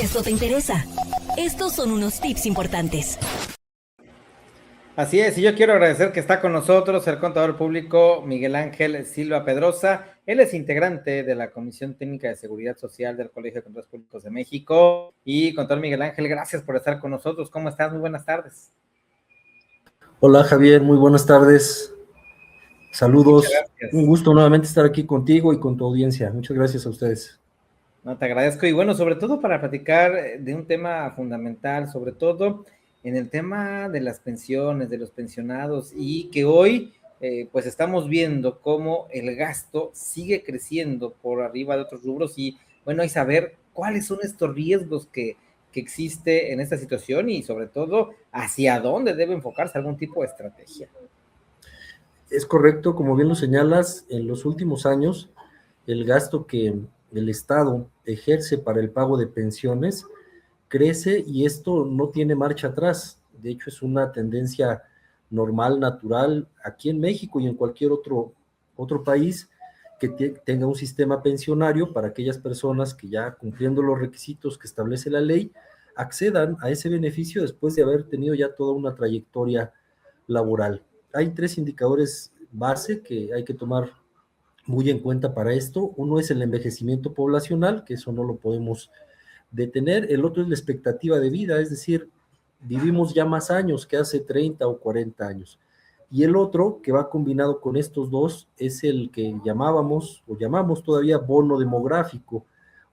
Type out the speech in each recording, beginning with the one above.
Esto te interesa. Estos son unos tips importantes. Así es, y yo quiero agradecer que está con nosotros el contador público Miguel Ángel Silva Pedrosa. Él es integrante de la Comisión Técnica de Seguridad Social del Colegio de Contadores Públicos de México. Y contador Miguel Ángel, gracias por estar con nosotros. ¿Cómo estás? Muy buenas tardes. Hola Javier, muy buenas tardes. Saludos. Un gusto nuevamente estar aquí contigo y con tu audiencia. Muchas gracias a ustedes. No, te agradezco. Y bueno, sobre todo para platicar de un tema fundamental, sobre todo en el tema de las pensiones, de los pensionados, y que hoy pues estamos viendo cómo el gasto sigue creciendo por arriba de otros rubros y bueno, hay saber cuáles son estos riesgos que existe en esta situación y sobre todo hacia dónde debe enfocarse algún tipo de estrategia. Es correcto, como bien lo señalas, en los últimos años el gasto que el Estado ejerce para el pago de pensiones crece y esto no tiene marcha atrás. De hecho, es una tendencia normal, natural, aquí en México y en cualquier otro país que tenga un sistema pensionario para aquellas personas que ya cumpliendo los requisitos que establece la ley, accedan a ese beneficio después de haber tenido ya toda una trayectoria laboral. Hay tres indicadores base que hay que tomar muy en cuenta para esto. Uno es el envejecimiento poblacional, que eso no lo podemos detener. El otro es la expectativa de vida, es decir, vivimos ya más años que hace 30 o 40 años. Y el otro, que va combinado con estos dos, es el que llamamos todavía bono demográfico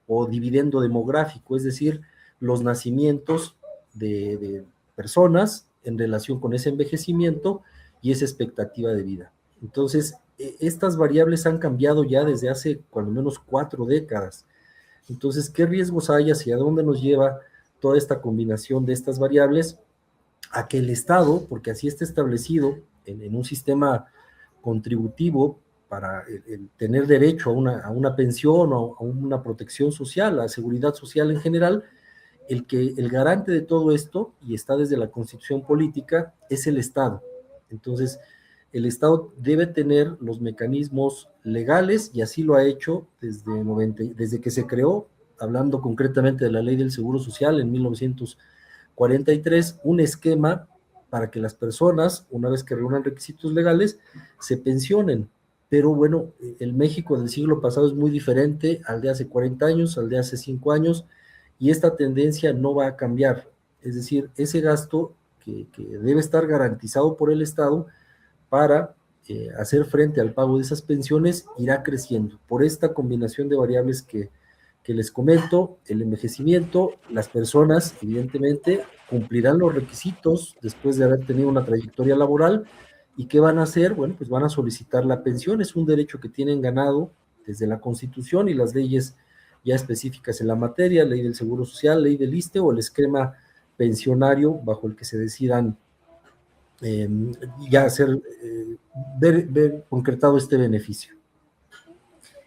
o dividendo demográfico, es decir, los nacimientos de personas en relación con ese envejecimiento y esa expectativa de vida. Entonces, estas variables han cambiado ya desde hace cuando menos 4 décadas. Entonces, ¿qué riesgos hay? ¿Hacia dónde nos lleva toda esta combinación de estas variables? A que el Estado, porque así está establecido en un sistema contributivo para el tener derecho a una pensión o a una protección social, a seguridad social en general, el garante de todo esto, y está desde la Constitución política, es el Estado. Entonces, el Estado debe tener los mecanismos legales, y así lo ha hecho desde que se creó, hablando concretamente de la Ley del Seguro Social en 1943, un esquema para que las personas, una vez que reúnan requisitos legales, se pensionen. Pero bueno, el México del siglo pasado es muy diferente al de hace 40 años, al de hace 5 años, y esta tendencia no va a cambiar. Es decir, ese gasto que debe estar garantizado por el Estado para hacer frente al pago de esas pensiones irá creciendo por esta combinación de variables que les comento. El envejecimiento, las personas evidentemente cumplirán los requisitos después de haber tenido una trayectoria laboral. ¿Y qué van a hacer? Bueno, pues van a solicitar la pensión, es un derecho que tienen ganado desde la Constitución y las leyes ya específicas en la materia, ley del Seguro Social, ley del ISSSTE o el esquema pensionario bajo el que se decidan ya hacer, ver concretado este beneficio.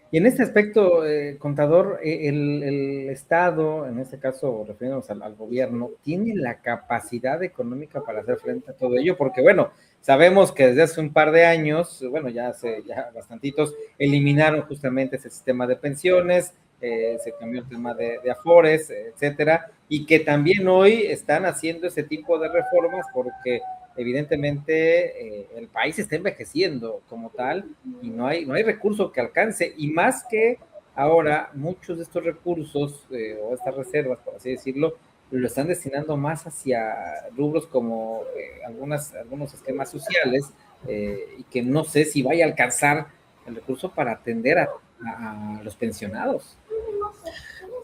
Y en este aspecto, contador, el Estado, en este caso refiriéndonos al gobierno, ¿tiene la capacidad económica para hacer frente a todo ello? Porque bueno, sabemos que desde hace un par de años, bueno, ya hace ya bastantitos, eliminaron justamente ese sistema de pensiones, se cambió el tema de afores, etcétera, y que también hoy están haciendo ese tipo de reformas porque evidentemente el país está envejeciendo como tal y no hay recurso que alcance, y más que ahora muchos de estos recursos o estas reservas, por así decirlo, lo están destinando más hacia rubros como algunos esquemas sociales, y que no sé si vaya a alcanzar el recurso para atender a los pensionados.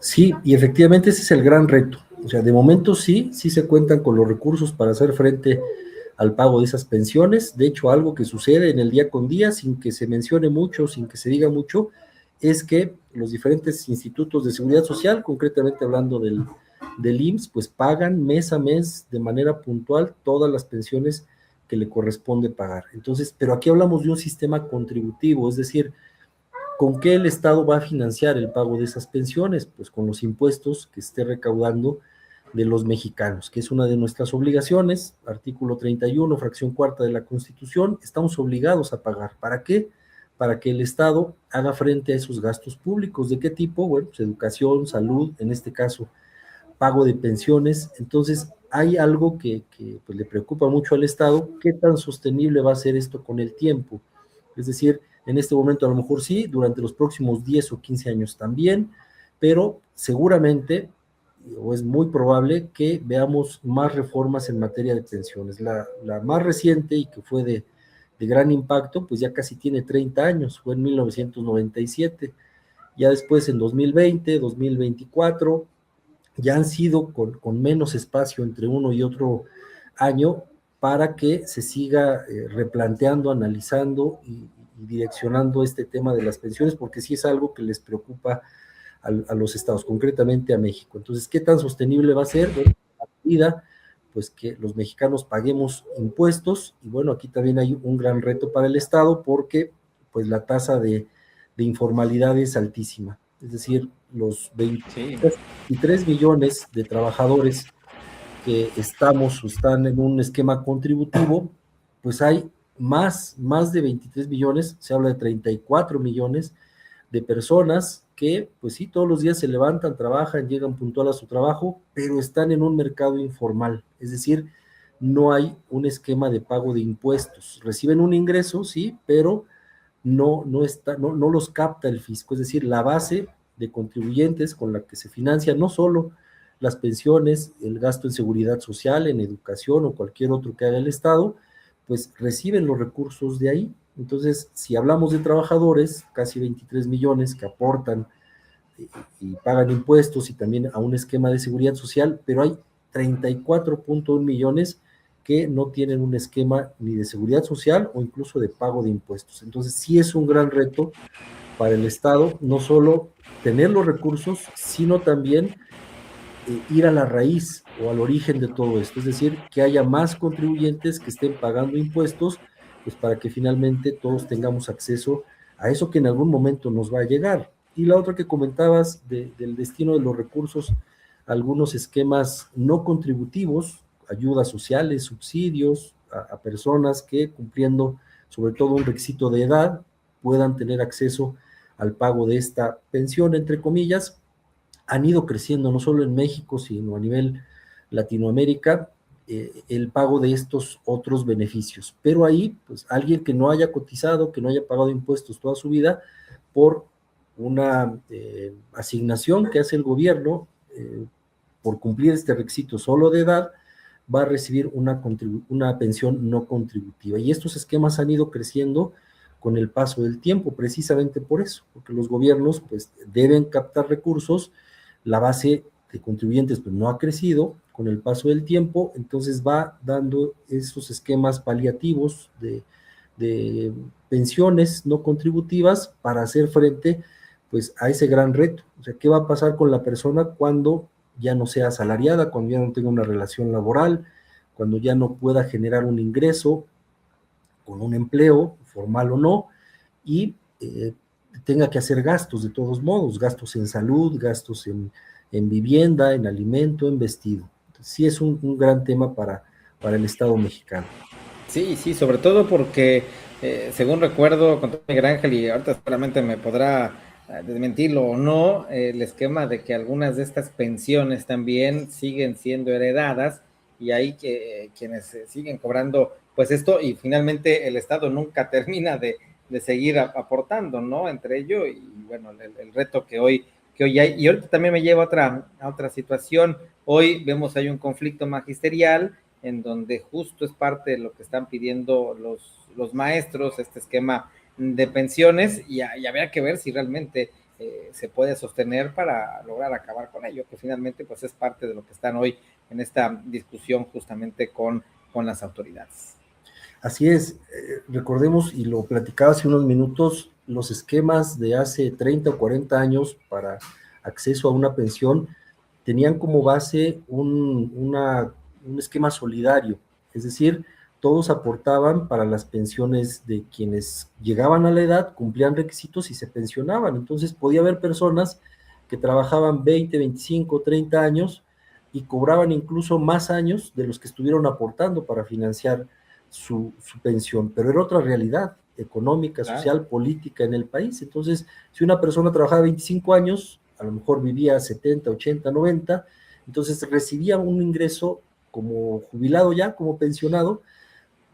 Sí, y efectivamente ese es el gran reto. O sea, de momento sí se cuentan con los recursos para hacer frente al pago de esas pensiones. De hecho, algo que sucede en el día con día, sin que se mencione mucho, sin que se diga mucho, es que los diferentes institutos de seguridad social, concretamente hablando del IMSS, pues pagan mes a mes de manera puntual todas las pensiones que le corresponde pagar. Entonces, pero aquí hablamos de un sistema contributivo, es decir, ¿con qué el Estado va a financiar el pago de esas pensiones? Pues con los impuestos que esté recaudando de los mexicanos, que es una de nuestras obligaciones, artículo 31, fracción cuarta de la Constitución, estamos obligados a pagar. ¿Para qué? Para que el Estado haga frente a esos gastos públicos. ¿De qué tipo? Bueno, pues educación, salud, en este caso, pago de pensiones. Entonces, hay algo que pues, le preocupa mucho al Estado: ¿qué tan sostenible va a ser esto con el tiempo? Es decir, en este momento a lo mejor sí, durante los próximos 10 o 15 años también, pero seguramente, o es muy probable, que veamos más reformas en materia de pensiones. La más reciente y que fue de gran impacto, pues ya casi tiene 30 años, fue en 1997. Ya después en 2020, 2024, ya han sido con menos espacio entre uno y otro año para que se siga replanteando, analizando y direccionando este tema de las pensiones, porque sí es algo que les preocupa a los estados, concretamente a México. Entonces, ¿qué tan sostenible va a ser? Bueno, a medida pues que los mexicanos paguemos impuestos, y bueno, aquí también hay un gran reto para el Estado, porque pues la tasa de informalidad es altísima, es decir, los 23 millones de trabajadores que estamos o están en un esquema contributivo, pues hay más de 23 millones, se habla de 34 millones de personas que, pues sí, todos los días se levantan, trabajan, llegan puntual a su trabajo, pero están en un mercado informal, es decir, no hay un esquema de pago de impuestos. Reciben un ingreso, sí, pero no los capta el fisco, es decir, la base de contribuyentes con la que se financia no solo las pensiones, el gasto en seguridad social, en educación o cualquier otro que haga el Estado, pues reciben los recursos de ahí. Entonces, si hablamos de trabajadores, casi 23 millones que aportan y pagan impuestos y también a un esquema de seguridad social, pero hay 34.1 millones que no tienen un esquema ni de seguridad social o incluso de pago de impuestos. Entonces, sí es un gran reto para el Estado, no solo tener los recursos, sino también ir a la raíz o al origen de todo esto, es decir, que haya más contribuyentes que estén pagando impuestos, pues para que finalmente todos tengamos acceso a eso que en algún momento nos va a llegar. Y la otra que comentabas del destino de los recursos, algunos esquemas no contributivos, ayudas sociales, subsidios a personas que, cumpliendo sobre todo un requisito de edad, puedan tener acceso al pago de esta pensión, entre comillas, han ido creciendo no solo en México, sino a nivel Latinoamérica, el pago de estos otros beneficios. Pero ahí, pues alguien que no haya cotizado, que no haya pagado impuestos toda su vida, por una asignación que hace el gobierno, por cumplir este requisito solo de edad, va a recibir una pensión no contributiva. Y estos esquemas han ido creciendo con el paso del tiempo, precisamente por eso, porque los gobiernos pues deben captar recursos, la base de contribuyentes pues no ha crecido con el paso del tiempo, entonces va dando esos esquemas paliativos de pensiones no contributivas para hacer frente pues a ese gran reto. O sea, ¿qué va a pasar con la persona cuando ya no sea asalariada, cuando ya no tenga una relación laboral, cuando ya no pueda generar un ingreso con un empleo, formal o no, y tenga que hacer gastos de todos modos, gastos en salud, gastos en vivienda, en alimento, en vestido? Entonces, sí es un gran tema para el Estado mexicano. Sí, sí, sobre todo porque, según recuerdo, con Miguel Ángel, y ahorita seguramente me podrá desmentirlo o no, el esquema de que algunas de estas pensiones también siguen siendo heredadas y hay quienes siguen cobrando pues esto y finalmente el Estado nunca termina de seguir aportando, ¿no? Entre ello y bueno, el reto que hoy hay. Y ahorita también me lleva a otra situación. Hoy vemos hay un conflicto magisterial en donde justo es parte de lo que están pidiendo los maestros, este esquema de pensiones, y habría que ver si realmente se puede sostener para lograr acabar con ello, que finalmente pues es parte de lo que están hoy en esta discusión justamente con las autoridades. Así es, recordemos, y lo platicaba hace unos minutos, los esquemas de hace 30 o 40 años para acceso a una pensión tenían como base un esquema solidario, es decir, todos aportaban para las pensiones de quienes llegaban a la edad, cumplían requisitos y se pensionaban. Entonces podía haber personas que trabajaban 20, 25, 30 años y cobraban incluso más años de los que estuvieron aportando para financiar su pensión, pero era otra realidad económica, social, política en el país. Entonces, si una persona trabajaba 25 años, a lo mejor vivía 70, 80, 90, Entonces recibía un ingreso como jubilado ya, como pensionado,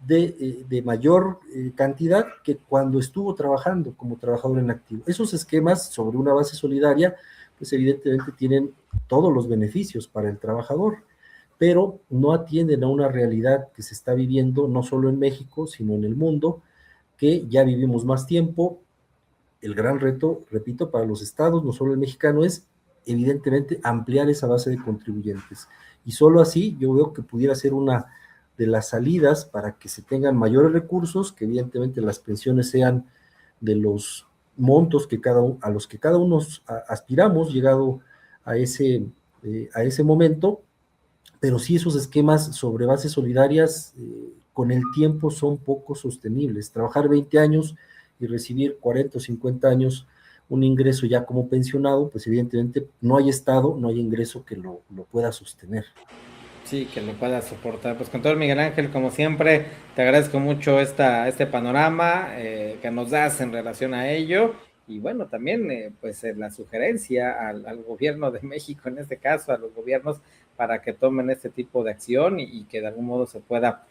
de mayor cantidad que cuando estuvo trabajando como trabajador en activo. Esos esquemas sobre una base solidaria, pues evidentemente tienen todos los beneficios para el trabajador, pero no atienden a una realidad que se está viviendo no solo en México, sino en el mundo, que ya vivimos más tiempo. El gran reto, repito, para los estados, no solo el mexicano, es evidentemente ampliar esa base de contribuyentes. Y solo así yo veo que pudiera ser una de las salidas para que se tengan mayores recursos, que evidentemente las pensiones sean de los montos que a los que cada uno aspiramos, llegado a ese momento, pero sí esos esquemas sobre bases solidarias con el tiempo son poco sostenibles. Trabajar 20 años y recibir 40 o 50 años un ingreso ya como pensionado, pues evidentemente no hay estado, no hay ingreso que lo pueda sostener. Sí, que lo pueda soportar. Pues con todo, Miguel Ángel, como siempre, te agradezco mucho este panorama que nos das en relación a ello. Y bueno, también pues la sugerencia al gobierno de México, en este caso, a los gobiernos, para que tomen este tipo de acción y que de algún modo se pueda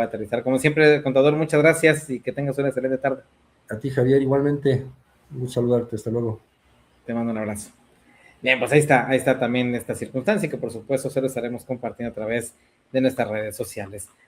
aterrizar. Como siempre, contador, muchas gracias y que tengas una excelente tarde. A ti, Javier, igualmente, un saludarte, hasta luego. Te mando un abrazo. Bien, pues ahí está también esta circunstancia que por supuesto se lo estaremos compartiendo a través de nuestras redes sociales.